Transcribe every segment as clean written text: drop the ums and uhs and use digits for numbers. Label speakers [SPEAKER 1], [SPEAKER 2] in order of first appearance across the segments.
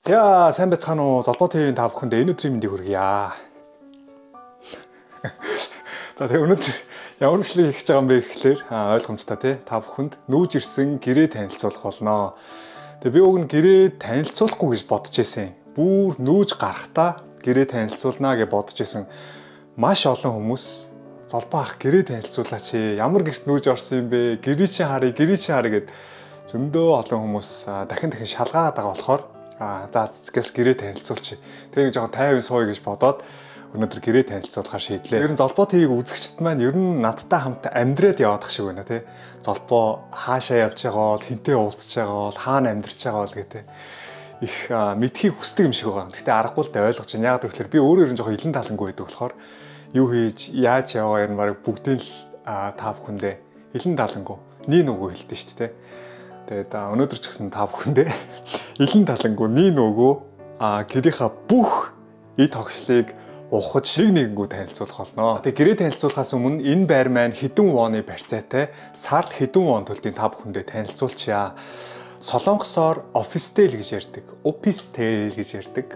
[SPEAKER 1] За сайн байцгаана уу? Золбоо ТV-ийн та бүхэнд энэ өдрийн мэндийг хүргье. За тэгээ өнөөдөр ямар бичлэг хийж байгаа юм бэ гэхлээр ойлгомжтой тий. Та бүхэнд нүүж ирсэн гэрээ танилцуулах болно. Тэгээ би уг нь гэрээ танилцуулахгүй гэж бодож байсан. Бүр нүүж гарахтаа гэрээ танилцуулнаа гэж бодож байсан. Маш олон хүмүүс золбоо ах гэрээ танилцуулаач. Ямар гэрт нүүж орсон юм бэ? Гэрээ чи харъя гэд зөндөө олон хүмүүс дахин шалгаад байгаа болохоор за цэцгээс гэрээ танилцуулчих. Тэгээ жоохон тайван сууя гэж бодоод өнөөдөр гэрээ танилцуулахаар шийдлээ. Ер нь Золбоо ТV-г үзэгчд маань ер нь надтай хамт амьдраад яваадах шиг байна тий. Золбоо хаашаа явж байгаа бол хинтээ уулзж байгаа бол хаана амьдарч байгаа бол гэдэг их мэдхийг хүсдэг юм шиг байгаа. Гэхдээ аргагүй л дээ ойлгож байна. Яг тэгэхээр би өөрөө ер нь жоохон илэн талангүй байдаг болохоор юу хийж яаж яваа юм баг бүгдийг л та бүхэндээ илэн талангүй нин үгүй хэлдэг шүү дээ. Тэгээд өнөөдөр ч гэсэн та бүхэндээ илэн талангүй нин үгүй гэрийнхаа бүх эд хогшлыг ухаж шиг нэгэнгүү танилцуулах болно. Тэгээд гэрээ танилцуулахаас өмнө энэ байр маань хэдэн вооны барьцаатай, сард хэдэн вон төлтийн та бүхэндээ танилцуулчаа. Солонгосоор office-tel гэж ярьдаг, office-tel гэж ярьдаг.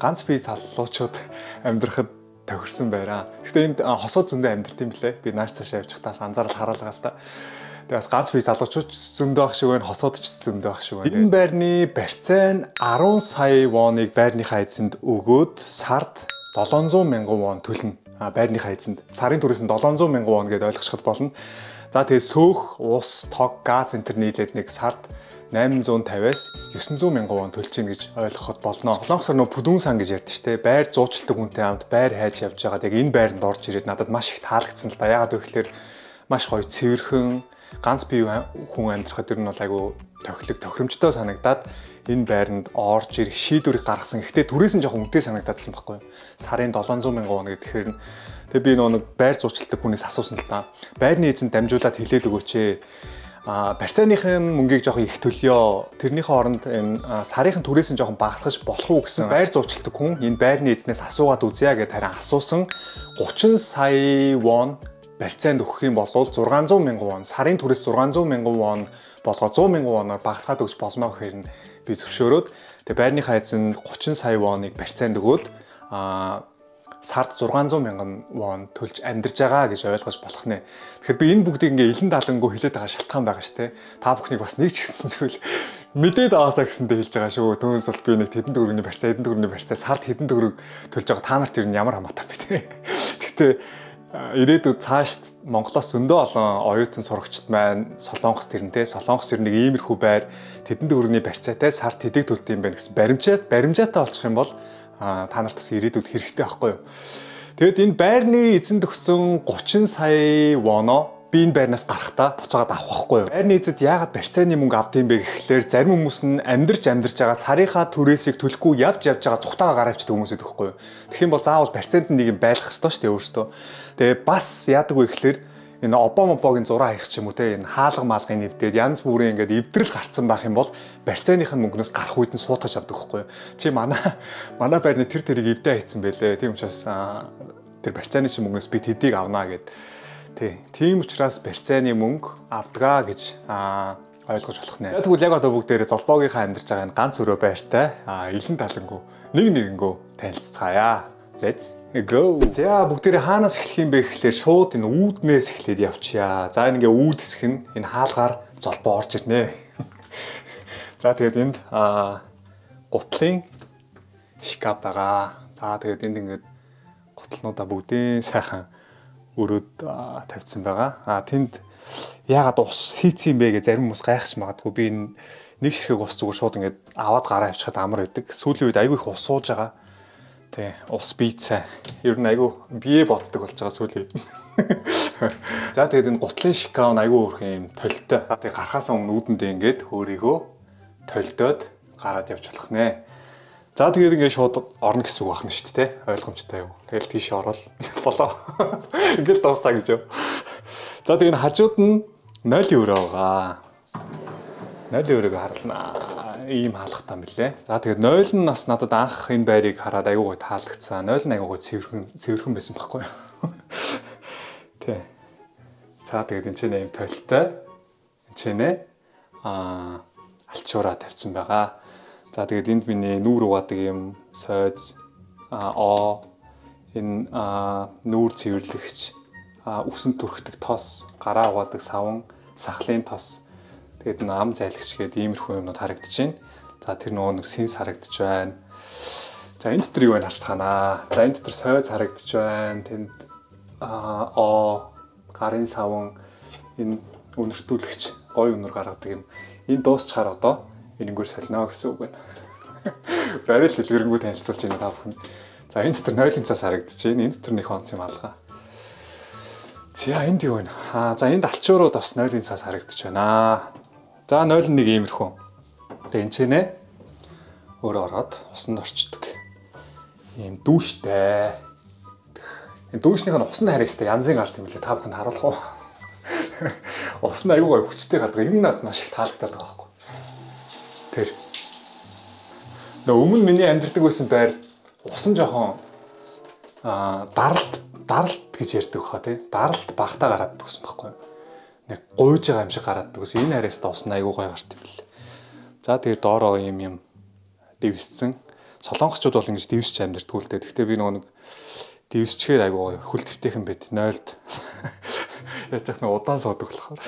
[SPEAKER 1] Ганц бие залуучууд амьдрахад тохирсон байраа. Гэхдээ энд хосоо зөндөө амьдрт юм блэ. Би нааш цаашаа явж хатаас анзаарал хараалгаа л та. Тэгээс ганц бие залуучууд зөндөө ах шиг байна, хосоод ч зөндөө ах шиг байна. Энэ байрны барьцаа нь 10 сая воныг байрныхаа эзэнд өгөөд сард 700 мянган вон төлнө. Байрныхаа эзэнд сарын түрээс нь 700 мянган вон гэдээ ойлгоход болно. За тэгээ сөөх, ус, тог, газ энтер нийлээд нэг сард 850-аас 900 мянган вон төлж гин гэж ойлгоход болно. Солонгосоор нөө пүдүүн сан гэж ярьдэн штэ. Байр зуучилдаг хүнтэй хамт байр хайж явж байгаад яг энэ байранд орж ирээд надад маш их таалагдсан л да. Яагаад гэвэл маш гоё цэвэрхэн ганц бие хүн амьдрахад ер нь бол айгу тохиромжтой санагдаад энэ байранд орж ирэх шийдвэрийг гаргасан. Гэхдээ түрээс нь жоохон үнэтэй санагдаадсан байхгүй юу? Сарын 700 мянган вон гэхээр тэгээ би нэг байр зуучилдаг хүнээс асуусан л та. Байрны эзэнд дамжуулаад хэлээд өгөөч ээ. Барьцааныхын мөнгийг жоохон их төлөё. Тэрнийхээ оронд энэ сарынхын түрээс нь жоохон багасгаж болох уу гэсэн байр зуучилдаг хүн энэ байрны эзнээс асуугаад үзье гэж харин асуусан 30 сая вон барьцаанд өгөх юм бол 600 мянган вон, сарын түрээс 600 мянган вон болгоо 100 мянган воноор багасгаад өгч болно гэхээр би зөвшөөрөөд тэгээ байрныхаа эзэнд 30 сая воныг барьцаанд өгөөд сард 600 мянган вон төлж амьдарч байгаа гэж ойлгож болох нэ. Тэгэхээр би энэ бүгдийг ингээ илэн далангуу хэлээд байгаа шалтгаан байгаа ш тэ. Та бүхнийг бас нэг ч гэсэн зүйл мэдээд аваасаа гэсэндээ хэлж байгаа шүү. Түүнээс бол би нэг хэдэн төгрөгийн барьцаа, хэдэн төгрөгийн барьцаа сард хэдэн төгрөг төлж байгаа та нарт ер нь ямар хамаатай бэ тэ. Гэхдээ ирээдүйд цааш Монголоос зөндөө олон оюутан сурагчид маань Солонгос тэрнтэй Солонгос ер нь нэг иймэрхүү байр тэдэн төгрөгийн барьцаатай сард тэдэг төлт юм байна гэсэн баримжаатай олчих юм бол та нарт бас ирээдүйд хэрэгтэй байхгүй юу. Тэгэд энэ байрны эзэнд өгсөн 30 сая воно би энэ байрнаас гарахтаа буцаагаад авах байхгүй юу. Байрны эзэд яагаад барьцааны мөнгө авд юм бэ гэхлээр зарим хүмүүс нь амьдарч байгаа сарынхаа түрээсийг төлөхгүй явж байгаа цухтаага гараавчдаг хүмүүс байдаг байхгүй юу. Тэгэх юм бол заавал барьцаанд нэг юм байх ёстой шүү дээ өөртөө. Тэгээ бас яадаг вэ гэхлээр энэ обомогийн зураа хийх ч юм уу те энэ хаалга маалгын нэвдээд янз бүрийн ингээд эвдрэл гарцсан байх юм бол барьцааных нь мөнгнөөс гарах үед нь суутгаж авдаг байхгүй юу. Чи манай байрны тэр тэрийг эвдээ хийцэн байлээ. Тийм учраас тэр барьцааны чинь мөнгнөөс би тэдийг авнаа гэд. Тийм учраас барьцааны мөнгө авдгаа гэж ойлгож болох нэ. Тэгвэл яг одоо бүгдээрээ Золбоогийнхаа амьдарч байгаа энэ ганц өрөө байртай илэн талангуу нэгэнгөө танилццгаая. Let's go. За бүгдээрээ хаанаас эхлэх юм бэ гэхлээр шууд энэ үүднээс эхлээд явчихъя. За ингээ үүд хэсэг нь энэ хаалгаар Золбоо орж ирнэ. За тэгээд энд гутлын шкаф байгаа. За тэгээд энд ингээд гутлнуудаа бүгдийн сайхан өрөөд тавьсан байгаа. Тэнд яагаад ус хийцэн бэ гэж зарим хүмүүс гайхаж магадгүй. Би энэ нэг ширхэг ус зүгээр шууд ингээд аваад гараа авчихад амар байдаг. Сүүлийн үед айгүй их ус сууж байгаа. Тэ ус бийцээ. Ер нь айгүй бие боддог болж байгаа сүүлийн үед. За тэгээд энэ гутлын шкаф айгүй өөрх юм толтой. Тэгээд гарахаас өмнө үүдэндээ ингээд өөрийгөө толдоод гараад явж болох нэ. За тэгээд ингээд шууд орно гэсэн үг байна шүү дээ. Ойлгомжтой юу. Тэгэл тийш орол болоо. Ингээд дуусаа гэж юу. За тэгээд хажууд нь 0 өрөө байгаа. 0 өрөөг харлаа. Ийм хаалгатай юм билээ. За тэгээд 0 нь бас надад анх энэ байрыг хараад айгүй гой таалагдсан. 0 нь айгүй гой цэвэрхэн байсан байхгүй юу. Тэ. За тэгээд энэ ч нэм толтой. Энэ ч нэ алчуураа тавьсан байгаа. За тэгээд энд миний нүүр угаадаг юм сойз энэ нүүр цэвэрлэгч үсэн түрхдэг тос, гараа угаадаг саван, сахлын тос. Тэгээд ам зайлагч гэдэг иймэрхүү юмнууд харагдаж байна. За тэр нөгөө нэг синс харагдаж байна. За энэ дотор юу вэ харцгаанаа. За энэ дотор сойз харагдаж байна. Тэнд гарын саван, энэ үнэртүүлэгч гой үнэр гаргадаг юм. Энэ дуусчаар одоо энэгээр солино гэсэн үг байна. Арай л дэлгэрэнгүй танилцуулж байна та бүхэн. За энэ дотор нойлын цаас харагдаж байна. Энэ дотор нэг онц юм алгаа. За энд юу вэ? За энд алчуурууд бас нойлын цаас харагдаж байна. За 0.1 иймэрхүү. Тэгээ энэ ч нэ өөрөө ороод усанд орчдөг. Ийм дүүштэй. Энэ дүүшнийх нь усанд харьяастай янзын арт юм лээ. Та бүхэнд харуулах уу? Ус нь аюу гой хүчтэй гадаг. Энэ надад маш их таалагдаад байгаа байхгүй. Тэр. Өмнө миний амьдардаг байсан байр ус нь жоохон даралт гэж ярьдаг хаа тий. Даралт багтаа гараад гэсэн байхгүй. Нэг гуйж байгаа юм шиг гараад гэсэн. Энэ харьяастай ус нь аюу гой гарт юм бэл. За тэгээ доороо юм дэвсцэн. Солонгосчууд бол ингэж дэвсч амьдардаг л дээ. Гэхдээ би нэг дэвсчээр аюу гой хөл твтэйхэн байт. 0-д. Яаж яах нь удаан суудаг болохоор.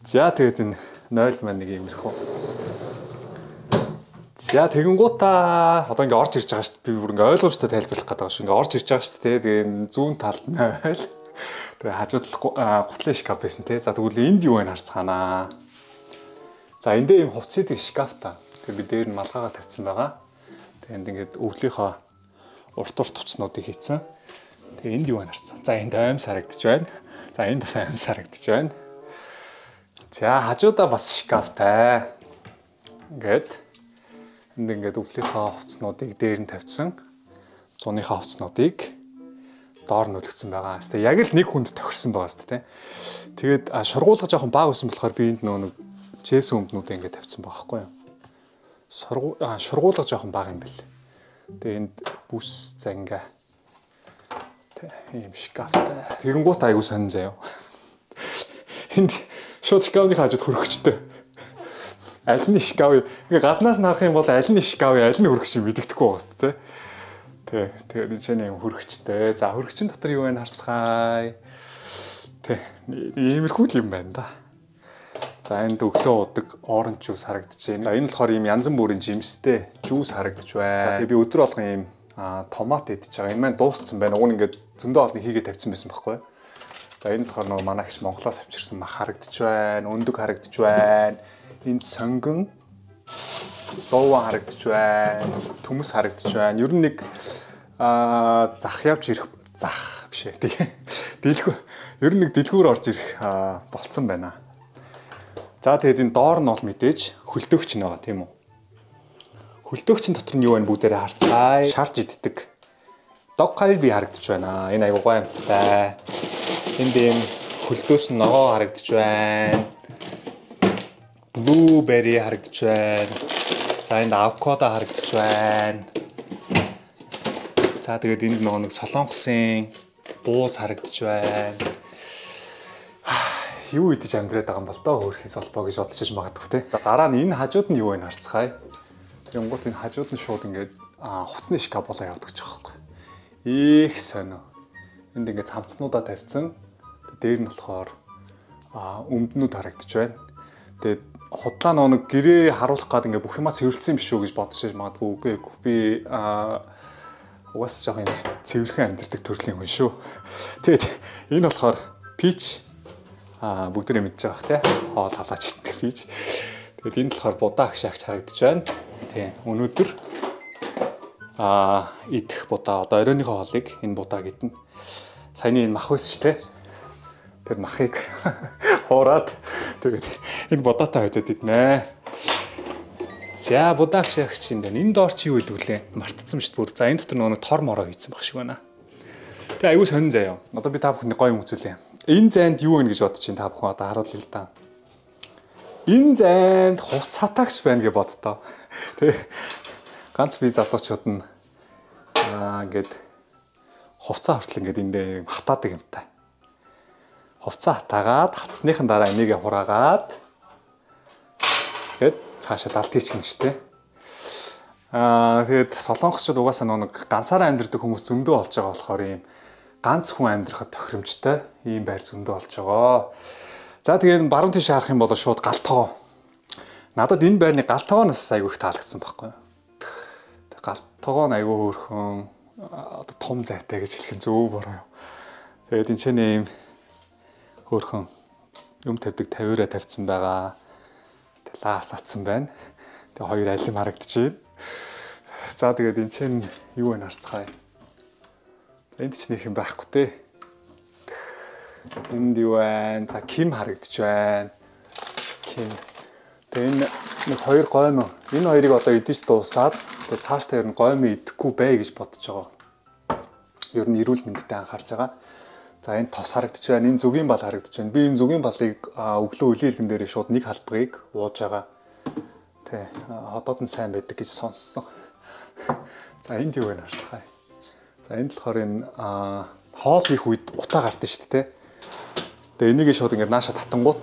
[SPEAKER 1] За тэгээд энэ 0 маань нэг иймэрхүү. За тэгэнгуутаа одоо ингээ орж ирж байгаа шүү дээ. Би бүр ингээ ойлгомжтой тайлбарлах гэдэг байгаа шүү. Ингээ орж ирж байгаа шүү дээ. Тэгээд зүүн талд 0. Тэгээ хажууд гутлын шкаф байсан те. За тэгвэл энд юу вэ харцгаанаа. За эндээ ийм хувцсыг шкаф та. Тэгээ би дээр нь малгайгаа тавьсан байгаа. Тэгээ энд ингээд өвлийнхөө урт хувцснуудыг хийцэн. Тэгээ энд юу вэ харцгаа. За энд аймс харагдаж байна. За энд бас аймс харагдаж байна. За хажуудаа бас шкафтай. Ингээд энд ингээд өвлийнхөө хувцснуудыг дээр нь тавьсан. Зуныхаа хувцснуудыг доор нүлгцэн байгаа. Хэвээ яг л нэг хүнд тохирсон байгаа шүү дээ. Тэгээд шургуулга жоохон бага байсан болохоор би энд нөгөө жэсэн өмднүүдээ ингээд тавьсан байгаа байхгүй юу. Шургуулга жоохон бага юм бэл. Тэгээд энд бүс занга. Ийм шкафтай. Тэгэнгуут аягүй сонин заяа. Энд шууд шкафны хажууд хөргөчтэй. Аль нь шкаф? Ингээ гаднаас харах юм бол аль нь шкаф, аль нь хөргөч мэддэхгүй байгаа шүү дээ. Тэгээд энэ чинь юм хөргөчтэй. За хөргөчн дотор юу вэ харцгаая. Иймэрхүү юм байна да. За энд өглөө удаг оранж жуус харагдаж байна. За энэ болохоор ийм янз бүрийн жимстэй жуус харагдаж байна. Тэгээ би өдөр болгон ийм томат идэж байгаа. Энэ маань дууссан байна. Уг нь ингээд зөндөө олон хийгээд тавьсан байсан байхгүй. За энэ болохоор нөгөө манайч Монголоос авчирсан мах харагдаж байна. Өндөг харагдаж байна. Энд сонгон дууwan харагдаж байна. Төмөс харагдаж байна. Ер нь нэг зах явж ирэх зах биш ээ. Дэлгүүр ер нь нэг дэлгүүр орж ирэх болцсон байна. За тэгээд энэ доор нь бол мэдээж хөлтөөгч нь байгаа тийм үү? Хөлтөөгчийн дотор нь юу вэ бүгдээрээ харцгаая. Шарж иддэг. Догкай би харагдаж байна. Энэ аягүй гоё амттай. Энд ийм хөлтөөс нь ногоо харагдаж байна. Blueberry харагдаж байна. За энд авокадо харагдаж байна. За тэгээд энд нэг солонгосын бууз харагдаж байна. Юу идэж амьдраад байгаа юм бол доо хөөрхий солбоо гэж бодчих магадгүй те. Дараа нь энэ хажууд нь юу вэ харцгаая. Тэгэнгუთ энэ хажууд нь шууд ингээд хуцсны шкаф болоо явдаг ч байгаа байхгүй. Их сонио. Энд ингээд цамцнуудаа тавьсан. Дээр нь болохоор өмднүүд харагдаж байна. Тэгээд худлаа нэг гэрээ харуулах гад ингээд бүх юмаа цэвэрлсэн юм шүү гэж бодож магадгүй. Үгүй би угаасаа жоохон юм цэвэрхэн амьдэрдэг төрлийн хүн шүү. Тэгээд энэ болохоор пич бүгдээ мэдж байгаа тий. Хоол халаач идэх пич. Тэгээд энэ болохоор будаа агшаагч харагдаж байна. Тийм. Өнөөдөр идэх будаа одоо оройныхоо хоолыг энэ будаа гэдэн. Саяны энэ мах байсан шүү тий. Тэр махыг хуураад тэгээд энэ будаатай хойдод иднэ. За будаа агшаагч энэ энэ доор чи юу идэг вүлээ? Мартцсан шүү дээ бүр. За энэ дотор нөгөө тор мороо хийсэн баг шиг байна. Тэгээ аюу сонин заяа. Одоо би та бүхэнд гоё юм үзүүлээ. Энэ зайд юу вэ гэж бодож чинь та бүхэн одоо харуулъя л да. Энэ зайд хувц хатаагч байна гэж боддоо. Тэгээ ганц би залуучууд нь ингээд хувцаа хүртэл ингээд эндээ хатаадаг юмтай. Хувцаа хатаагаад хатсныхан дараа энийг хураагаад тэгээд цаашаа далд хийчих юм шүү дээ. Тэгээд солонгосчууд угаасаа нэг ганцаараа амьдардаг хүмүүс зөндөө болж байгаа болохоор ийм ганц хүн амьдрахад тохиромжтой ийм байр зөндөө болж байгаа. За тэгээд баруун тийш харах юм бол шууд галтгоо. Надад энэ байрны галтгооноос айгүй их таалагдсан байхгүй. Галтгоо нь айгүй хөөрхөн одоо том зайтай гэж хэлэх нь зөв бороо. Тэгээд энэ ч нэм хөөрхөн юм тавьдаг тавиураа тавьсан байгаа. Лаас атсан байна. Тэгээ хоёр алим харагдчихээн. За тэгээд энэ чинь юу вэ харцгаая. За энд ч нэг юм байхгүй те. Энд юу вэ? За ким харагдчих байна. Ким. Тэгээ энэ нэг хоёр гойм. Энэ хоёрыг одоо идэж дуусаад тэгээ цаашдаа ер нь гойм идэхгүй бай гэж бодож байгаа. Ер нь эрүүл мэндэд анхаарч байгаа. За энэ тос харагдчих байна. Энэ зүгийн бал харагдчих байна. Би энэ зүгийн балыг өглөө үлээлгэн дээр шууд нэг халбагыг ууж байгаа. Тэ хотод нь сайн байдаг гэж сонссон. За энд юу вэ харцгаая. За энд болохоор энэ хоол хийх үед утаа гардаг шүү дээ. Тэгээ энийг шууд ингээд нааша татангууд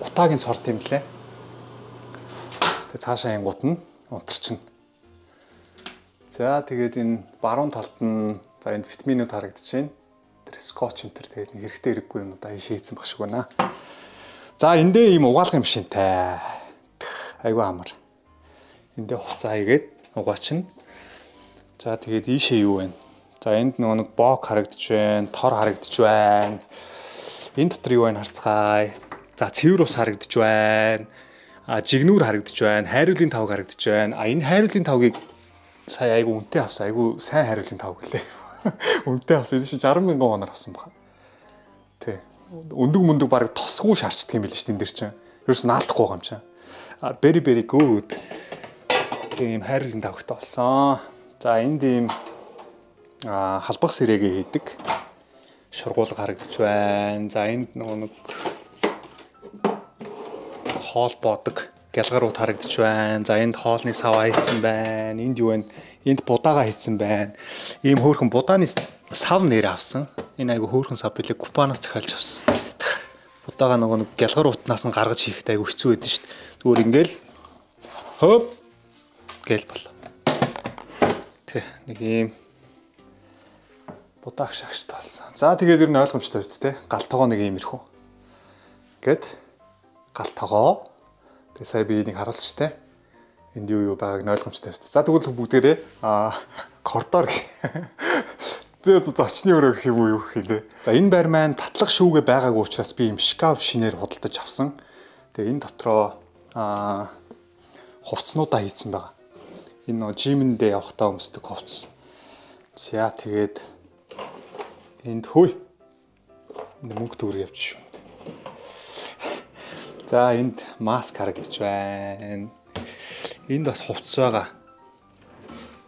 [SPEAKER 1] утаагийн сорт юм лээ. Тэгээ цаашаа ингууд нь унтарчин. За тэгээд энэ баруун талд нь за энэ витаминууд харагдаж байна. Тэр скотч энэ төр тэгээд хэрэгтэй хэрэггүй юм удаа шийдсэн баг шиг байна. За эндээ ийм угаалгын машинтай. Айгу амар. Эндээ хуцаа хийгээд угаачна. За тэгээд ийшээ юу вэ? За энд нэг бок харагдаж байна, тор харагдаж байна. Энэ дотор юу вэ харцгаая. За цэвэр ус харагдаж байна. Жигнүүр харагдаж байна. Хайруулын тавг харагдаж байна. Энэ хайруулын тавгийг сая айгу үнэтэй авсан. Айгу сайн хайруулын тавг гэлээ. Үнэтэй авсан. Энэ чинь 60,000 воноор авсан баг. Тэ. Өндөг мөндөг баг тосгүй шаарчдаг юм биш энэ дэр чинь. Ерөөс наалдахгүй байгаа юм чинь. Very good. Тийм хайрлын тавхтай болсон. За энд ийм халбах сэрэгээ хийдэг. Шургуулга харагдаж байна. За энд нэг хоол боодог гялгарууд харагдаж байна. За энд хоолны сав хийцэн байна. Энд юу вэ? Энд будаага хийцэн байна. Ийм хөөрхөн будааны сав нэр авсан. Энэ айгу хөөрхөн сав билээ купанаас захиалж авсан. Будаага нэг гялгар утнаас нь гаргаж хийхдээ айгу хэцүү байдэн шүү дээ. Зүгээр ингээл хоп гээл болоо. Тэ нэг ийм будааг шагштай болсон. За тэгээд ер нь ойлгомжтой шүү дээ. Галтгоо нэг иймэрхүү. Гэт галтгоо. Тэгээ сая би энийг харуулсан шүү дээ. Энд юу байгааг нь ойлгомжтой шүү дээ. За тэгвэл бүгдээрээ коридор тэгээд зочны өрөө гэх юм уу юу гэх юм бэ. За энэ байр маань татлах шүүгээ байгаагүй учраас би юм шкаф шинээр худалдаж авсан. Тэгээ энэ дотроо хувцснуудаа хийцэн байгаа. Энэ нөө жимэндээ явахтаа өмсдөг хувцс. За тэгээд энд хөөе. Мөнгө төгрөг явчих шүү. За энд маск харагдаж байна. Энд бас хувцс байгаа.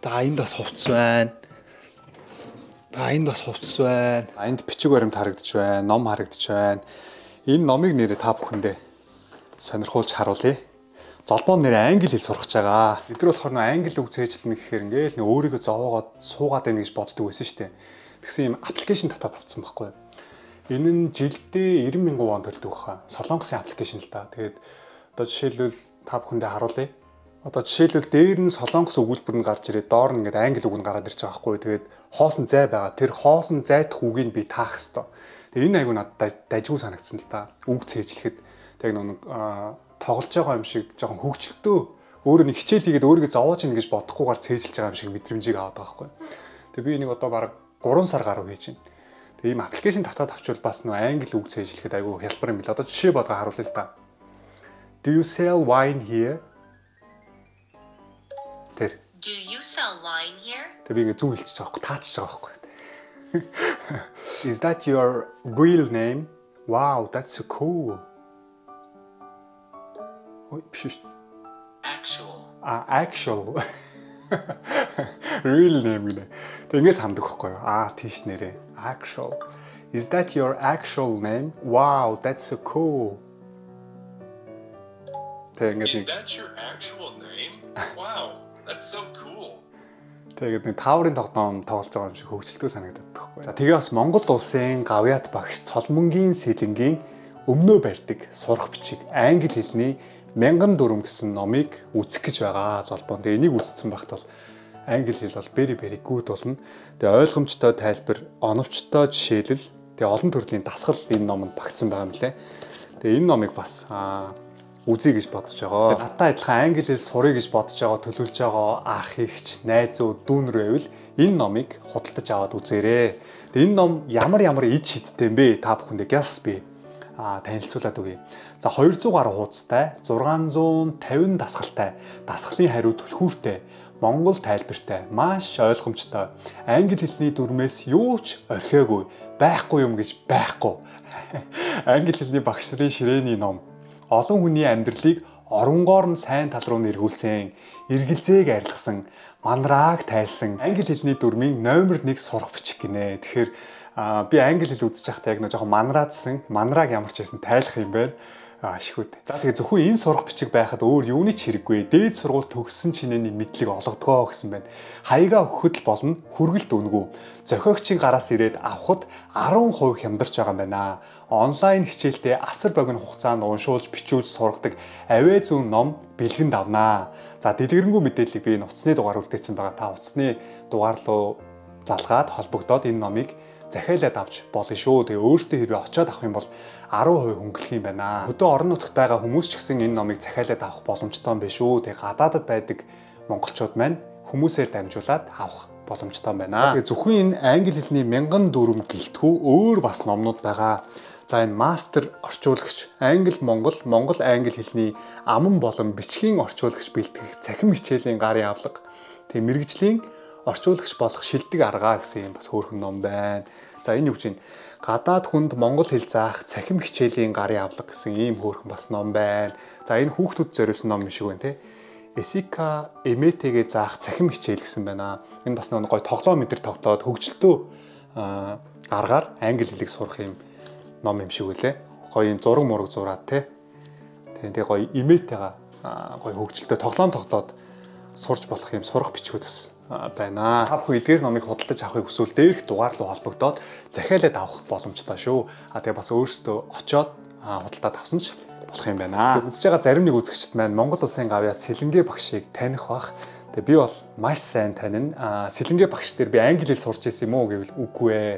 [SPEAKER 1] За энд бас хувцс байна. За энд бас хувцс байна. Энд бичиг баримт харагдаж байна. Ном харагдаж байна. Энэ номыг нэрээ та бүхэндээ сонирхуулж харуулъя. Золбоо нэр англи хэл сурах гэж байгаа. Эдгээр болохоор англи үг цээжлэнэ гэхээр ингээл нэг өөрийгөө зовоогоод суугаад байна гэж боддог байсан шүү дээ. Тэгсэн юм аппликейшн татаад авсан байхгүй. Энэ нь жилдээ 90,000 вон төлдөг хаа. Солонгосын аппликейшн л да. Тэгээд одоо жишээлбэл та бүхэндээ харуулъя. Одоо жишээлбэл дээр нь солонгос өгүүлбэр нь гарч ирээд доор нь ингээд англи үг нь гараад ирж байгаа байхгүй. Тэгээд хоосон зай байгаа. Тэр хоосон зайдах үгийг би таах хэвээр. Тэгээд энэ айгу надад дажгүй санагдсан л да. Үг цээжлэхэд тэг нэг тоглож байгаа юм шиг жоохон хөвгчлөлтөө өөрөө нэг хичээл хийгээд өөрийгөө зовоож ийн гэж бодохгүйгээр цээжилж байгаа юм шиг мэдрэмжийг аваад байгаа байхгүй. Тэгээ би энийг одоо баг 3 сар гаруй хийж байна. Тэгээ ийм аппликейшн татаад авчвал бас нөө англи үг цээжлэхэд айгүй хялбар юм бил. Одоо жишээ бодгоо харуулъя л да. Do you sell wine here? Тэр.
[SPEAKER 2] Do you sell wine here?
[SPEAKER 1] Тэгээ би ингэ зүг хэлчихэж байгаа байхгүй, таачж байгаа байхгүй. Is that your real name? Wow, that's so cool. Ой, биш.
[SPEAKER 2] Actual.
[SPEAKER 1] Actual. Real name гэнэ. Тэг ингээс хамдаг байхгүй юу? Тийш нэрээ. Actual. Is that your actual name? Wow, that's so cool.
[SPEAKER 3] Is that your actual name? Wow, that's so cool.
[SPEAKER 1] Тэгээд нэг тааврын тогтоом тоглож байгаа юм шиг хөвгчлөлтөө санагдаад байхгүй. За тэгээ бас Монгол улсын гавьяат багш Цолмонгийн сэлэнгийн өмнөө барьдаг сурах бичиг англи хэлний 1000 гэсэн номыг үзэх гэж байгаа золбон. Тэгээ энийг үзсэн багт бол англи хэл бол very good болно. Тэгээ ойлгомжтой тайлбар, оновчтой жишээлэл, тэгээ олон төрлийн дасгал энэ номонд багтсан байгаа юм лээ. Тэгээ энэ номыг бас үзье гэж бодож байгаа. Надтай адилхан англи хэл сурах гэж бодож байгаа, төлөвлөж байгаа ах эгч, найзууд, дүүнэр байвал энэ номыг худалдаж аваад үзээрэй. Тэгээ энэ ном ямар ид шидтэй юм бэ? Та бүхэндээ гяс би танилцуулаад өгье. За 200 гаруй хуудастай, 650 дасгалтай, дасгалын хариу түлхүүртэй, монгол тайлбартай, маш ойлгомжтой, англи хэлний дүрмээс юу ч орхиогүй, байхгүй юм гэж байхгүй. Англи хэлний багш нарын ширээний ном. Олон хүний амьдралыг оронгоор нь сайн тал руу нэрхүүлсэн, эргэлзээг арилгасан, манрааг тайлсан, англи хэлний дүрмийн номер 1 сурах бичих гинэ. Тэгэхээр би англи хэл үзэж байхдаа яг нэг жоохон манраадсан, манрааг ямар ч байсан тайлах юм байна. Ашиггүй. За тэгээ зөвхөн энэ сурах бичиг байхад өөр юуны ч хэрэггүй. Дээд сургууль төгссөн чинээний мэдлэг олгодгоо гэсэн байна. Хаягаа өгөхөд л болно, хүргэлт үнгүй. Зохиогчийн гараас ирээд авахд 10% хямдарч байгаа юм байна. Онлайн хичээлдээ асар богино хугацаанд уншуулж, бичүүлж сургадаг авээ зүүн ном бэлгэнд авнаа. За дэлгэрэнгүй мэдээллийг би энэ утасны дугаар үлдээсэн байгаа. Та утасны дугаар руу залгаад холбогдоод энэ номыг захиалаад авч болно шүү. Тэгээ өөртөө хэрвээ очиод авах юм бол 10% хөнгөлөх юм байна. Хөдөө орон нутагт байгаа хүмүүс ч гэсэн энэ номыг захиалаад авах боломжтой юм байна шүү. Тэгээ гадаадад байдаг монголчууд маань хүмүүсээр дамжуулаад авах боломжтой юм байна. Тэгээ зөвхөн энэ англи хэлний 1004 гэлтгүү өөр бас номнууд байгаа. За энэ мастер орчуулагч англи монгол англи хэлний аман болон бичгийн орчуулагч бэлтгэх цахим хичээлийн гарын авлага. Тэгээ мэрэгжлийн орчуулагч болох шилдэг аргаа гэсэн юм бас хөөрхөн ном байна. За энэ юу гэж байна? Гадаад хүнд монгол хэл заах цахим хичээлийн гарын авлага гэсэн ийм хөөрхөн бас ном байна. За энэ хүүхдүүд зориулсан ном юм шиг байна те. Эсика эмээтэйгээ заах цахим хичээл гэсэн байна. Энэ бас нэг гоё тоглоом мэдэр тогтоод хөгжилтөө аргаар англи хэлийг сурах юм ном юм шиг үлээ. Гоё юм зураг мураг зураад те. Тэгээ гоё эмээтэйгээ гоё хөгжилтөө тоглоом тогтоод сурж болох юм сурах бичгүүд бас байна. Та бүхэн эдгээр номыг худалдаж авахыг хүсвэл дээрх дугаар руу холбогдоод захиалаад авах боломжтой шүү. Тэгээ бас өөрсдөө очиод худалдаад авсан ч болох юм байна. Үзэж байгаа зарим нэг үзэгчд маань Монгол Улсын гавьяа Сэлэнгэ багшийг таних бах. Тэгээ би бол маш сайн танина. Сэлэнгэ багш дээр би англи хэл сурч ирсэн юм уу гэвэл үгүй ээ.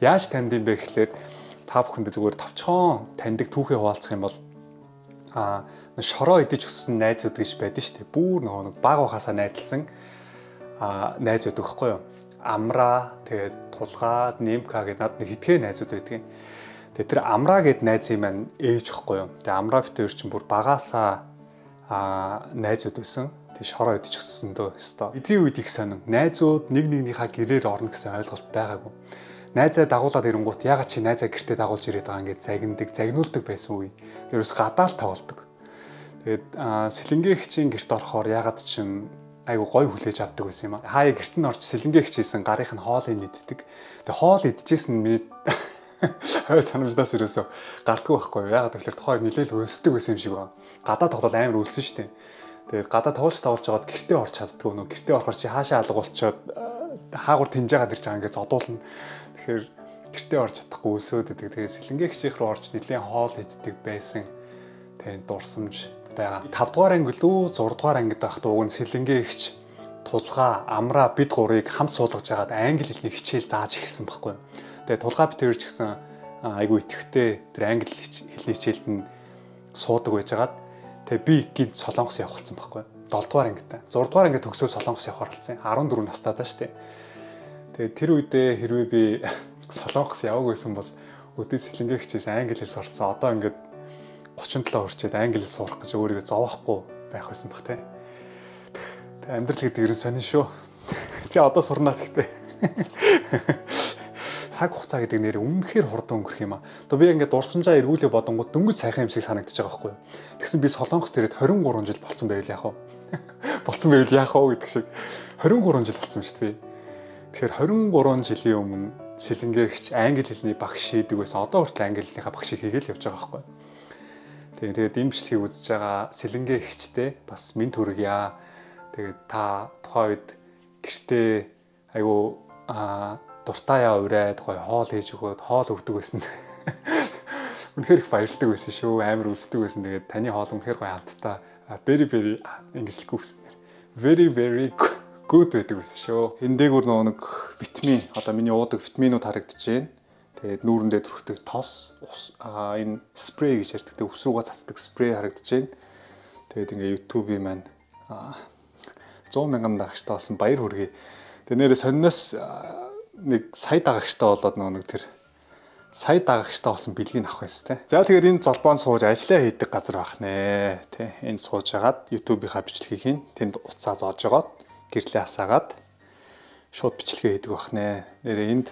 [SPEAKER 1] Яаж танд юм бэ гэхлээр та бүхэндээ зүгээр товчхон таньдаг түүхээ хуваалцах юм бол шороо идэж өссөн найзууд гэж байдаг шүү дээ. Бүүр нэг баг ухаасаа найзлсан найзууд өгөхгүй юу? Амра, тэгээд Тулгаа, Нимка гэдэг над нэг хитгэн найзууд байдгийн. Тэгээд тэр Амра гэд найзын маань ээж өгөхгүй юу? Тэгээд Амра битээр чинь бүр багаасаа найзууд байсан. Тэгээд шороо идэж өссөн дөө өстой. Эдрийн үед их сонин. Найзууд нэг нэгнийхээ гэрээр орно гэсэн ойлголт байгаагүй. Найзаа дагуулад ирэнгуут ягаад чи найзаа гэртээ дагуулж ирээд байгаа ингээд загнуулдаг байсан үе. Тэрээс гадаал тоглодог. Тэгээд Сэлэнгэ хчийн гэрт орохоор ягаад чин айгу гой хүлээж авдаг байсан юм аа. Хаяа гэрт нь орж Сэлэнгэ хчээсэн гарынх нь хоолыг иддэг. Тэгээ хоол идчихсэн миний хой санамжнаас ерөөсө гардггүй байхгүй юу. Ягаад гэвэл тухайн нилээл өсдөг байсан юм шиг байна. Гадаа тоглол амар үлсэн шүү дээ. Тэгээд гадаа тоглож жагаад гэртээ орч чаддгүй нөө гэртээ орохоор чи хаашаа алга болчоод хаагур тэнж байгаа дэрж байгаа ингээд зодуулна. Тэгэхээр гэртээ орж чадахгүй өсөөд идэг. Тэгээд Сэлэнгэ хчийнх рүү орж нилээн хоол иддэг байсан. Тэгээд дурсамж байгаа. 5 дугаар анги лөө 6 дугаар ангид байхад уг нь Сэлэнгэ хч, Тулгаа, Амра бид гурыг хамт суулгаж агаад англи хэлний хичээл зааж эхэлсэн байхгүй юу. Тэгээ Тулгаа битээр ч гэсэн айгүй итгэвтэй тэр англи хэлний хичээлд нь суудаг байжгаад тэгээ би гинт Солонгос явах болсон байхгүй юу. 7 дугаар ангитай. 6 дугаар ангид төгсөө Солонгос явахаар болсон. 14 настай даа штэ. Тэгээ тэр үедээ хэрвээ би Солонгос яваагүй байсан бол өдөө Сэлэнгэ хичээс англи хэл сурцсан. Одоо ингээд 37 хүрчээд англи хэл сурах гэж өөрийгөө зовоохгүй байх байсан баг те. Тэг амьдрал гэдэг ерэн сонин шүү. Тэгээ одоо сурнаа гэхдээ. Цаг хугацаа гэдэг нэр үнэхээр хурдан өнгөрөх юм аа. Одоо би ингээд дурсамжаа эргүүлээ бодонгууд дөнгөж сайхан юм шиг санагдаж байгаа байхгүй юу. Тэгсэн би Солонгос дээрээ 23 жил болцсон байвал яах вэ? Болцсон байвал яах вэ гэдэг шиг 23 жил болцсон шүү дээ. Тэгэхээр 23 жилийн өмнө Сэлэнгэ хч англи хэлний багш шийдэг байсан. Одоо хүртэл англи хэлнийхээ багшийг хийгээл явж байгаа байхгүй юу. Тэгээд ийм бичлэгийг үзэж байгаа Сэлэнгэ хчтэй бас мэд төргийа. Тэгээд та тухайн үед гэртээ айгу дуртаяа ураад гоё хоол хийж өгөөд хоол өгдөг байсан. Үнэхээр их баярлдаг байсан шүү. Амар үздэг байсан. Тэгээд таны хоол үнэхээр гоё хамтдаа very ингэж л гүснээр very good байдаг байсан шүү. Энэ дээгүүр нэг витамин одоо миний уудаг витаминууд харагдаж байна. Тэгээд нүүрэндээ төрхтэй тос энэ спрей гэж ярьдаг. Ус руугаа цацдаг спрей харагдаж байна. Тэгээд ингээ YouTube-ийн маань 100,000 дагагчтай болсон баяр хүргэе. Тэгээд нэрээ сонноос нэг сая дагагчтай болоод нэг тэр сая дагагчтай болсон бэлгийг авах байсан те. За тэгээд энэ золбоонд сууж ажиллаа хийдэг газар байх нэ. Тэ энэ сууж агаад YouTube-ийнхаа бичлэгийг хийн. Тэнд уцаа зоож агаад гэрлээ асаагаад шууд бичлэгээ хийдэг байх нэ. Нэрээ энд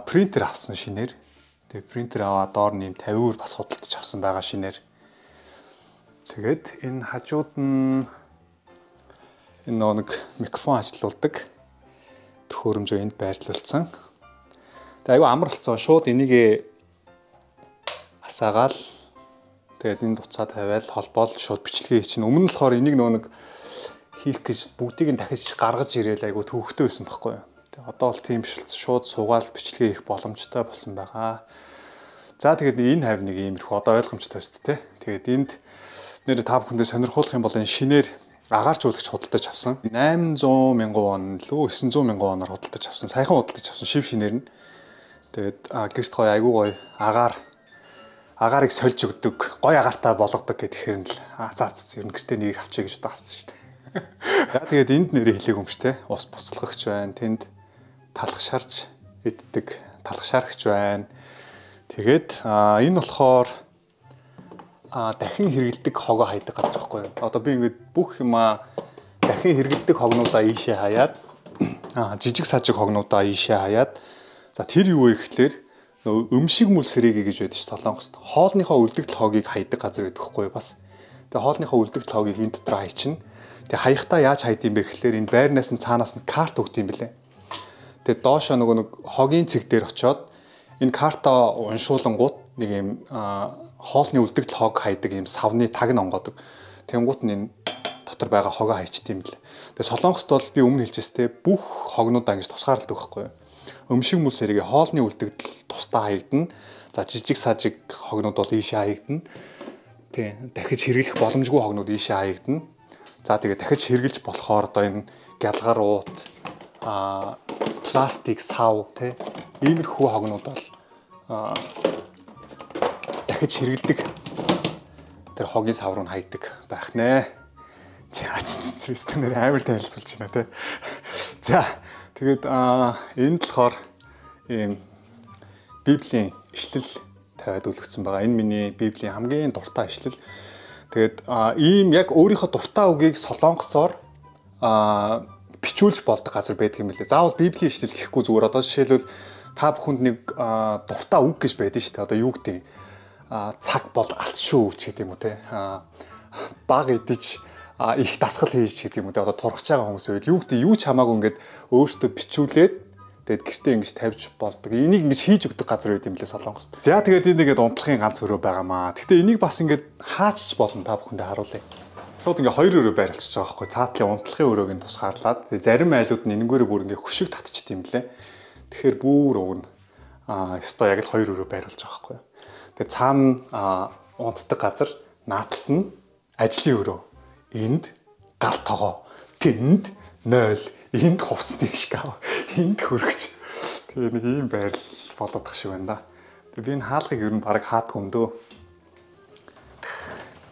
[SPEAKER 1] принтер авсан шинээр. Тэгээд принтер аваад доор нэм 50-ээр бас худалдаж авсан байгаа шинээр. Тэгээд энэ хажууд нь энэ нэг микрофон ажилуулдаг төхөөрөмжөө энд байрлуулсан. Тэгээд аюу амар болцоо шууд энийг асаагаал тэгээд энд уцаа тавиал холбоол шууд бичлэгээ хийчихнэ. Өмнө нь болохоор энийг нэг хийх гэж бүгдийг нь дахиж гаргаж ирээл аюу төвөгтэй байсан байхгүй юу. Тэгээд одоо бол тийм биш л шууд суугаал бичлэгээ хийх боломжтой болсон байгаа. За тэгээд энэ хайр нэг иймэрхүү одоо ойлгомжтой шүү дээ. Тэгээд энд нэр та бүхэндээ сонирхуулах юм бол энэ шинээр агааржуулагч худалдаж авсан. 800,000 вон лөө 900,000 воноор худалдаж авсан. Саяхан худалдаж авсан шив шинээр нь. Тэгээд гэрт гоё айгуу гоё агаарыг сольж өгдөг. Гоё агаартай болгодог гэхээр нь л ер нь гэртээ нэг авчиг гэж удаа авсан шүү дээ. За тэгээд энд нэрээ хэлээг юм шүү дээ. Ус буцалгагч байна. Тэнд талах шарж иддэг талах шаргч байна. Тэгээд энэ болохоор дахин хэрэгэлдэг хогоо хайдаг газар байхгүй юу. Одоо би ингээд бүх юма дахин хэрэгэлдэг хогнуудаа ийшээ хаяад жижиг сажиг хогнуудаа ийшээ хаяад за тэр юу вэ гэхлээр өмшиг мүл сэрэг гэж байдаг ш Солонгост. Хоолныхоо үлдэгдэл хогийг хайдаг газар гэдэг байхгүй юу бас. Тэгээ хоолныхоо үлдэгдэл хогийг энэ дотор хайчихна. Тэгээ хаяхдаа яаж хайд юм бэ гэхлээр энэ байрнаас нь цаанаас нь карт өгд юм бэлээ. Тэгээ доошоо нэг хогийн цэг дээр очиод энэ картаа уншуулангууд нэг юм хоолны үлдэгдэл хог хайдаг юм савны таг нь онгодог. Тэнгуут нь энэ дотор байгаа хогоо хайчт юм бэл. Тэгээ Солонгост бол би өмнө хэлжстэй бүх хогнуудаа ингэж тусгаарладаг байхгүй юу. Өмшиг мүл сэргээ хоолны үлдэгдэл тусдаа хаягдана. За жижиг сажиг хогнууд бол ийшээ хаягдана. Тий, дахиж хэрэглэх боломжгүй хогнууд ийшээ хаягдана. За тэгээ дахиж хэрэглэж болохоор одоо энэ гялгар уут пластик сав тий иймэрхүү хогнууд бол дахиж хэрэгэлдэг тэр хогийн сав руу хайдаг байх нэ. За системээр амар танилцуулж байна те. За тэгээд энд болохоор ийм Библийн ишлэл тавиад үлгсэн байгаа. Энэ миний Библийн хамгийн дуртай ишлэл. Тэгээд ийм яг өөрийнхөө дуртай үгийг солонгосоор бичүүлж болдог газар байдаг юм билээ. Заавал Библийн ишлэл гэхгүй зүгээр одоо жишээлбэл та бүхэнд нэг дуртай үг гэж байдаг шүү дээ. Одоо юу гэдэг цаг бол алт шүү ч гэдэг юм уу те. Баг идэж их дасгал хийж гэдэг юм уу те. Одоо турхаж байгаа хүмүүс байвал юу гэдэг юу ч хамаагүй ингээд өөртөө бичүүлээд тэгээд гэртээ ингэж тавьж болдог. Энийг ингэж хийж өгдөг газар байт юм лээ Солонгост. За тэгээд энэ нэгэд унтлахын ганц өрөө байгаамаа. Гэхдээ энийг бас ингэж хаачч болно та бүхэндээ харуулъя. Шууд ингээ хоёр өрөө байрлуулчих байгаа байхгүй. Цаатлын унтлахын өрөөг нь тусгаарлаад тэгээд зарим айлууд нь энэнгээрээ бүр ингээ хөшиг татчих юм лээ. Тэгэхээр бүр уг нь ёстой яг л хоёр өрөө байруулж байгаа байхгүй. Тэгээд цаана унтдаг газар нааталт нь ажлын өрөө. Энд гал тогоо. Тэнд 0 энд хувцсны шкаф, энд хөргөж. Тэгээ нэг ийм байрал болоод тах шиг байна да. Тэгээ би энэ хаалгыг ер нь баг хаадах юм дөө.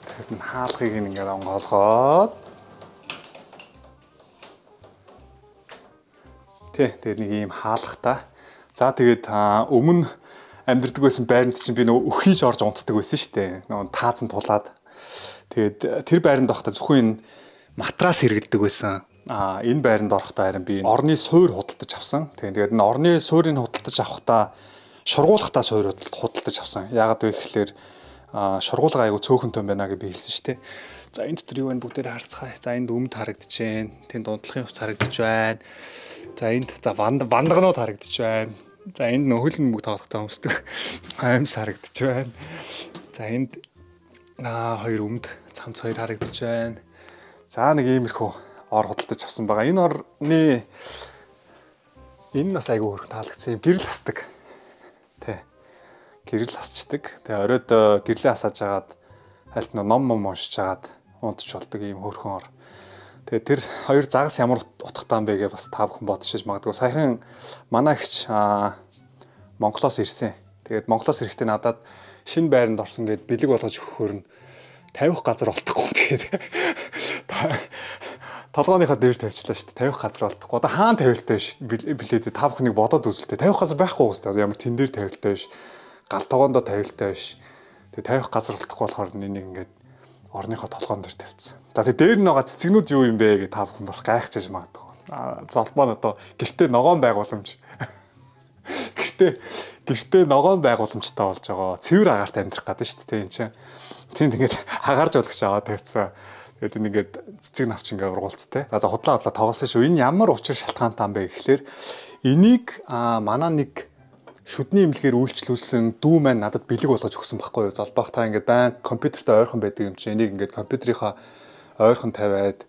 [SPEAKER 1] Тэгээд энэ хаалгыг ингээд онгоолгоод. Тэгээд нэг ийм хаалгатай. За тэгээд өмнө амьдэрдэг байсан байранд чинь би нөгөө өхийж орж унтдаг байсан шүү дээ. Нөгөө таазан тулаад. Тэгээд тэр байранд орохдоо зөвхөн энэ матрас хэрэгэлдэг байсан. Энэ байранд орохдоо харин би орны суур худалдаж авсан. Тэгээд энэ орны суурийг худалдаж авахдаа шургуулгахдаа суур худалдаж авсан. Яагаад вэ гэхээр шургуулга айгу цөөхөн том байна гэж би хэлсэн шүү дээ. За энэ дотор юу вэ бүгдээр харцгаая. За энд өмд харагдаж байна. Тэнд унтлахын хувц харагдаж байна. За энд вандагнууд харагдаж байна. За энд нөхөлн мөг тоглохтой өмсдөг аймс харагдаж байна. За энд хоёр өмд цамц хоёр харагдаж байна. За нэг иймэрхүү ор худалдаж авсан байгаа. Энэ орны энэ нас айгүй хөрх таалагдсан юм. Гэрэл хасдаг. Тэ. гэрэл хасчдаг. Тэгээ оройд гэрлээ хасааж агаад хальт ном уншиж агаад унтч болдог ийм хөөрхөн ор. Тэгээ тэр хоёр загас ямар утгатай юм бэ гэж бас та бүхэн бодчихж магадгүй. Саяхан манай ихч Монголоос ирсэн. Тэгээд Монголоос ирэхдээ надад шинэ байранд орсон гэд бэлэг болгож өгөхөөр нь тавих газар олдохгүй. Тэгээд толгооныхоо дээр тавьчлаа шүү дээ. Тавих газар олдохгүй. Одоо хаана тавилтаа билээ та бүхнийг бодоод үзэлтэй. Тавих газар байхгүй уустай. Ямар тэн дээр тавилтаа биш. Гал тогоондоо тавилтаа биш. Тэгээд тавих газар олдохгүй болохоор энийг ингээд орныхоо толгоон дээр тавьчихсан. За тэгээд дээр нь байгаа цэцгнүүд юу юм бэ гэж та бүхэн бас гайхчихж магадгүй. Золбоо нь одоо гэртээ ногоон байгууламж. Гэртээ ногоон байгууламжтай болж байгаа. Цэвэр агаарт амьдрах гэдэг шүү дээ. Энд чинь тэнд ингээд агаарж болгож аваад тавьчихсан. Тэгээд ингээд цэцэг навч ингээд ургуулцтай. За худлаа тоглосон шүү. Энэ ямар учир шалтгаантай юм бэ гэхлээр энийг манай нэг шүдний имлэгээр үйлчлүүлсэн дүү маань надад бэлэг болгож өгсөн байхгүй юу. Золбоох та ингээд байн компьютертэй ойрхон байдаг юм чинь энийг ингээд компьютерийнхаа ойрхон тавиад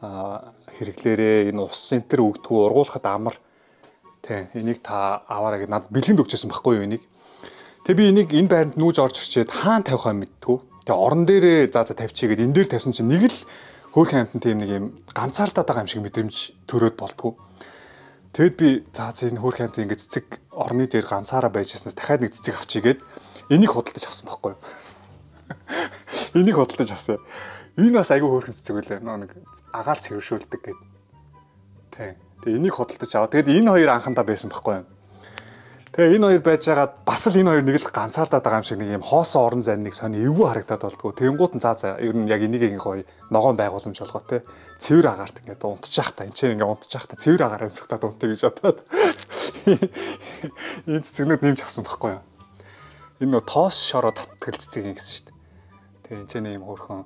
[SPEAKER 1] хэрэглээрээ энэ ус центр өгдөггүй ургуулхад амар тийм энийг та аваарай гэд надад бэлгэнд өгчээсэн байхгүй юу энийг. Тэгээ би энийг энэ байранд нүүж орж ирчээд хаана тавихаа мэдтгүү. Тэгээ орон дээрээ за тавьчихъя гэд энэ дээр тавьсан чинь нэг л хөөрхөн амтан тийм нэг юм ганцаардаад байгаа юм шиг мэдрэмж төрөөд болтгоо. Тэгэд би за энэ хөөрхөн амтан ингээд цэцэг орны дээр ганцаараа байж яснаас дахиад нэг цэцэг авчий гэд энийг худалдаж авсан байхгүй юу. Энийг худалдаж авсан. Энэ бас айгүй хөөрхөн цэцэг үлээ. Нэг агаал цэвэршүүлдэг гэд. Тийм. Тэгээ энийг худалдаж аваа. Тэгэд энэ хоёр анхандаа байсан байхгүй юу. Тэгээ энэ хоёр байжгаад бас л энэ хоёр нэг л ганцаардаад байгаа юм шиг нэг юм хоосон орон зайн нэг сони эвгүй харагдаад болдгоо. Тэгэнгუут нь за ер нь яг энийг гоё ногоон байгууламж болгоо те. Цэвэр агаарт ингээд унтчих та. Энд чинь ингээд унтчих та. Цэвэр агаар амьсгатаад унтъя гэж бодоод. Энэ цэцгнүүд нэмж авсан байхгүй юу. Энэ нөө тоос шороо татгал цэцэг юм гэсэн шүү дээ. Тэгээ энэ ч нэг юм хөөрхөн.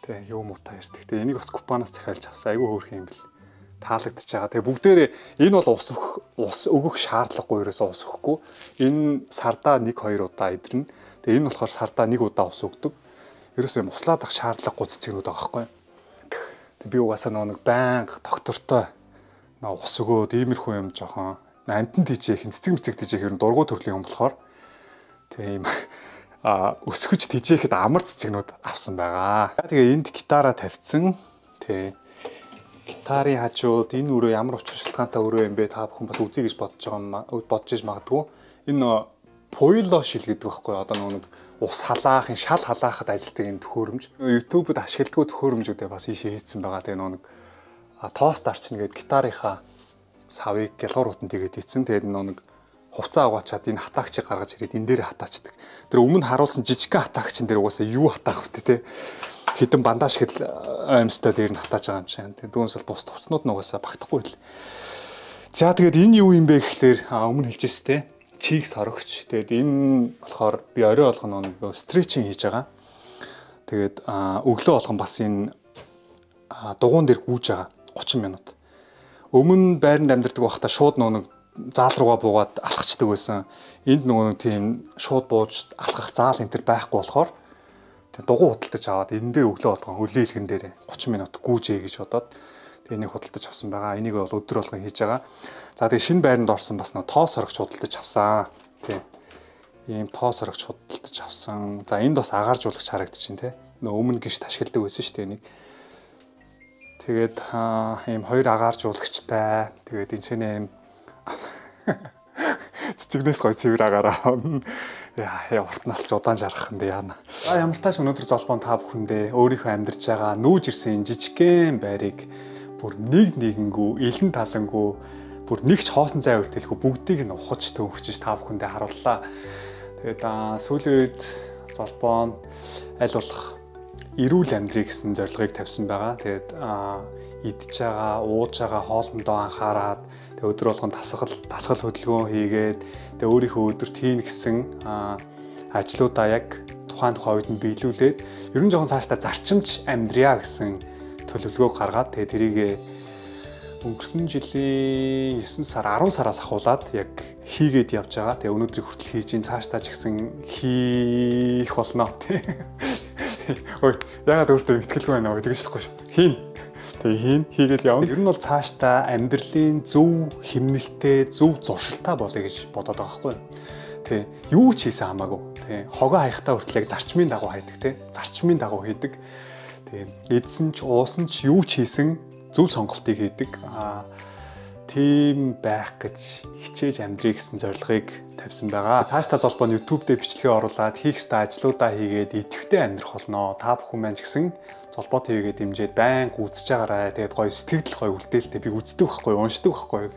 [SPEAKER 1] Тэгээ юу муутай ярьдаг. Тэгээ энийг бас купоноос захиалж авсан. Айгүй хөөрхөн юм бэл. Таалагдчихж байгаа. Тэгээ бүгдээрээ энэ бол ус өгөх шаардлагагүй ерөөсөө ус өгөхгүй. Энэ сардаа 1-2 удаа идэрнэ. Тэгээ энэ болохоор сардаа 1 удаа ус өгдөг. Ерөөсөө юм услаад ах шаардлагагүй цэцгнүүд байгаа байхгүй. Би угаасаа нэг байнга доктортой ус өгөөд иймэрхүү юм жоохон амтан тийжээх, цэцэг мэцэг тийжээх юм дургуй төрлийн юм болохоор тэгээ ийм өсгөж тийжээхэд амар цэцгнүүд авсан байгаа. Тэгээ энд гитараа тавьсан. Тэгээ гитарын хажууд энэ өрөө ямар учир шалтгаантай өрөө юм бэ та бүхэн бас үзье гэж бодож иж магадгүй. Энэ пойло шил гэдэг байхгүй одоо нэг ус халаахын шал халаахад ажилладаг энэ төхөөрөмж. YouTube-д ашигладаг төхөөрөмжүүдээ бас ийшээ хийцэн байгаа. Тэгээ нэг тост арчин гэдэг гитарынхаа савыг гялгуурууданд тэгээд ийцэн. Тэгээд нэг хувцас угаачаад энэ хатаагчийг гаргаж ирээд энэ дээр хатаачдаг. Тэр өмнө харуулсан жижигхэн хатаагчин дээр угаасаа юу хатаах вэ те. Хитэн бандаж хэл амьстай дээр нь хатааж байгаа юм чинь. Тэгээд дүүнс бол бус хувцнууд нь угаасаа багтахгүй л. За тэгээд энэ юу юм бэ гэхлээр өмнө хэлжсэн те. Чиг сорогч. Тэгээд энэ болохоор би орой болгоно нэг стретчинг хийж байгаа. Тэгээд өглөө болгон бас энэ дугуун дээр гүйж байгаа 30 минут. Өмнө байранд амьдардаг байхдаа шууд нэг заал руугаа буугаад алхацдаг байсан. Энд нэг тийм шууд бууж алхах заал энэ төр байхгүй болохоор тэг дугуй худалдаж аваад энэ дээр өглөө болгон хөлөөлгөн дээр 30 минут гүйжээ гэж бодоод тэг энийг худалдаж авсан байгаа. Энийг бол өдөр болгон хийж байгаа. За тэг шинэ байранд орсон бас нэг тоо сорогч худалдаж авсан. Тэг ийм тоо сорогч худалдаж авсан. За энд бас агааржуулагч харагдчихээн те. Өмнө гişт ашигладаг байсан шүү дээ энийг. Тэгээд ийм хоёр агааржуулагчтай. Тэгээд энэ ч нэм цэцэгнээс гоё цэвэр агаараа. Яа уртнаас ч удаан жаргах юм бэ яана. За ямар тааш өнөөдөр золбоон та бүхэндээ өөрийнхөө амьдарч байгаа нүүж ирсэн жижигхэн байрыг бүр нэгэнгүү, илэн талангүү, бүр нэгч хоосон зай үлдээлгүй бүгдийг нь ухаж төвөгчж та бүхэндээ харууллаа. Тэгээд сүүлийн үед золбоон аль болох эрүүл амьдрий гэсэн зорилгыг тавьсан байгаа. Тэгээд идж байгаа, ууж байгаа хоолндоо анхаарад тэг өдөр болгон дасгал хөдөлгөөн хийгээд тэг өөрийнхөө өдөрт хийн гэсэн ажлуудаа яг тухайн үед нь биелүүлээд ер нь жоохон цаашдаа зарчимч амьдрья гэсэн төлөвлөгөө гаргаад тэг тэрийг өнгөрсөн жилийн 9 сар 10 сараас ахуулаад яг хийгээд явж байгаа. Тэг өнөөдрийг хүртэл хийж ин цаашдаа ч гэсэн хийх болно тий. Ой ягаад өөртөө итгэлгүй байна вэ гэж хэлэхгүй шүү. Хийн. Тэгээ хийгээл явна. Ер нь бол цаашдаа амьдралын зөв хэмнэлттэй, зөв зуршилтай болъё гэж бодоод байгаа байхгүй юу. Тэ юу ч хийсэн хамаагүй. Тэ хогоо хаяхтаа хүртэл яг зарчмын дагуу хайдаг те. Зарчмын дагуу хийдэг. Тэ эдсэн ч уусан ч юу ч хийсэн зөв сонголтыг хийдэг. Тийм байх гэж хичээж амьдрий гэсэн зорилгыг тавьсан байгаа. Цааш та золбоо нь YouTube дээр бичлэгээ оруулаад хийх ёстой ажлуудаа хийгээд идэвхтэй амьдрах болно. Та бүхэн маань ч гэсэн золбоо TVгээ дэмжиж байнга үзэж байгаарай. Тэгээд гоё сэтгэл гоё үлдээлтэй би үздэг байхгүй, уншдаг байхгүй.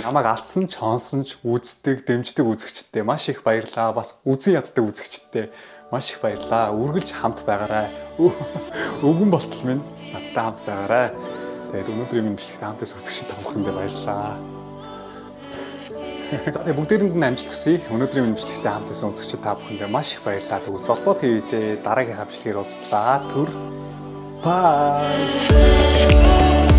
[SPEAKER 1] Намайг алдсан ч, хонсон ч үздэг, дэмждэг үзэгчдээ маш их баярлалаа. Бас үзэн яддаг үзэгчдээ маш их баярлалаа. Үргэлж хамт байгаарай. Өвгөн болтол минь надтай хамт байгаарай. Тэгээд өнөөдрийн минь бичлэгт хамтаас үзэгчд та бүхэндээ баярлалаа. За тэгээд бүгдээрэнд нь амжилт хүсье. Өнөөдрийн минь бичлэгтээ хамтаас үзэгчд та бүхэндээ маш их баярлалаа. Тэгвэл Золбоо TV-тэй дараагийнхаа бичлэгээр уулзлаа. Түр. Bye.